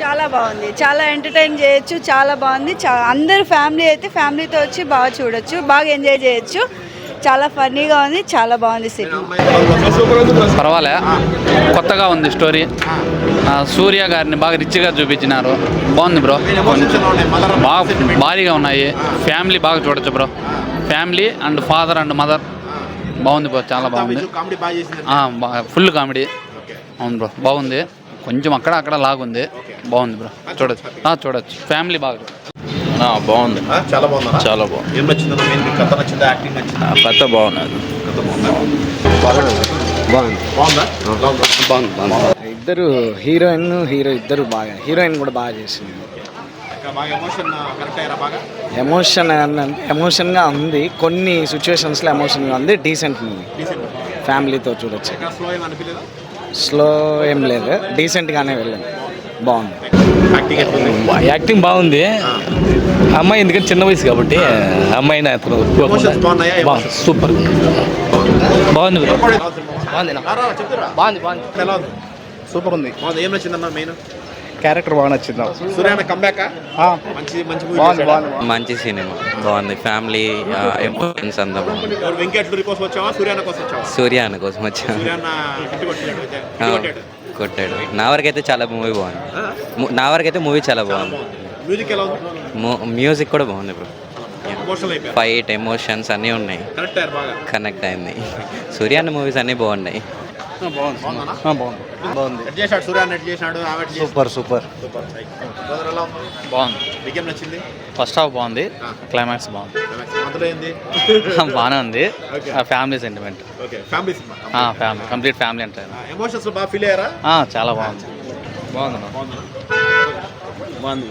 చాలా బాగుంది, చాలా ఎంటర్టైన్ చేయొచ్చు, చాలా బాగుంది. అందరు ఫ్యామిలీ అయితే ఫ్యామిలీతో వచ్చి బాగా చూడొచ్చు, బాగా ఎంజాయ్ చేయొచ్చు. చాలా ఫన్నీగా ఉంది, చాలా బాగుంది సినిమా. పర్వాలే, కొత్తగా ఉంది స్టోరీ. సూర్య గారిని బాగా రిచ్గా చూపించినారు. బాగుంది బ్రో, బాగా భారీగా ఉన్నాయి. ఫ్యామిలీ బాగా చూడొచ్చు bro. Family and father and mother బాగుంది బ్రో, చాలా బాగుంది. Full comedy. అవును బ్రో, బాగుంది. కొంచెం అక్కడ లాగుంది, బాగుంది బ్రో. చూడొచ్చు ఫ్యామిలీ బాగా. బాగుంది, చాలా బాగుంది. చాలా బాగుంది. ఏం నచ్చింది? కథ నచ్చిందా? యాక్టింగ్ నచ్చిందా? కథ బాగున్నది. ఇద్దరు హీరోయిన్ హీరో ఇద్దరు బాగా, హీరోయిన్ కూడా బాగా చేసింది. ఎమోషన్గా ఉంది, కొన్ని సిచ్యువేషన్స్లో ఎమోషన్గా ఉంది. డీసెంట్ మూవీ, ఫ్యామిలీతో చూడొచ్చు. స్లో ఏం లేదు, డీసెంట్గానే వెళ్ళింది, బాగుంది. యాక్టింగ్ బాగుంది. అమ్మాయి ఎందుకంటే చిన్న వయసు కాబట్టి అమ్మాయిని సూపర్ బాగుంది. సూపర్ ఉంది. ఏం నచ్చిందన్న? మెయిన్ క్యారెక్టర్ బాగా నచ్చింది. సూర్యాన కంబ్యాక్ మంచి సినిమా, బాగుంది. ఫ్యామిలీ ఎమోషన్స్ అంతా బాగుంది. వెంకట్ కోసం వచ్చావా? సూర్యాన కోసం వచ్చావా? సూర్యాన కోసం వచ్చా, కొట్టాడు. నా వరకైతే చాలా మూవీ బాగుంది. నా వరకైతే మూవీ చాలా బాగుంది. మ్యూజిక్ ఎలా ఉంది? మ్యూజిక్ కూడా బాగుంది బ్రో. ఎమోషనల్ అయిపోయా? ఫైట్ ఎమోషన్స్ అన్నీ ఉన్నాయి, కనెక్ట్ అయింది. సూర్యాన మూవీస్ అన్నీ బాగున్నాయి. సూపర్. బాగుంది. మీకేం నచ్చింది? ఫస్ట్ హాఫ్ బాగుంది, క్లైమాక్స్ బాగుంది. బాగానే ఉంది. Family sentiment, family cinema, family complete family అంటే ఎమోషన్స్ బాగా ఫీల్ అయ్యారా? చాలా బాగుంది. బాగుంది.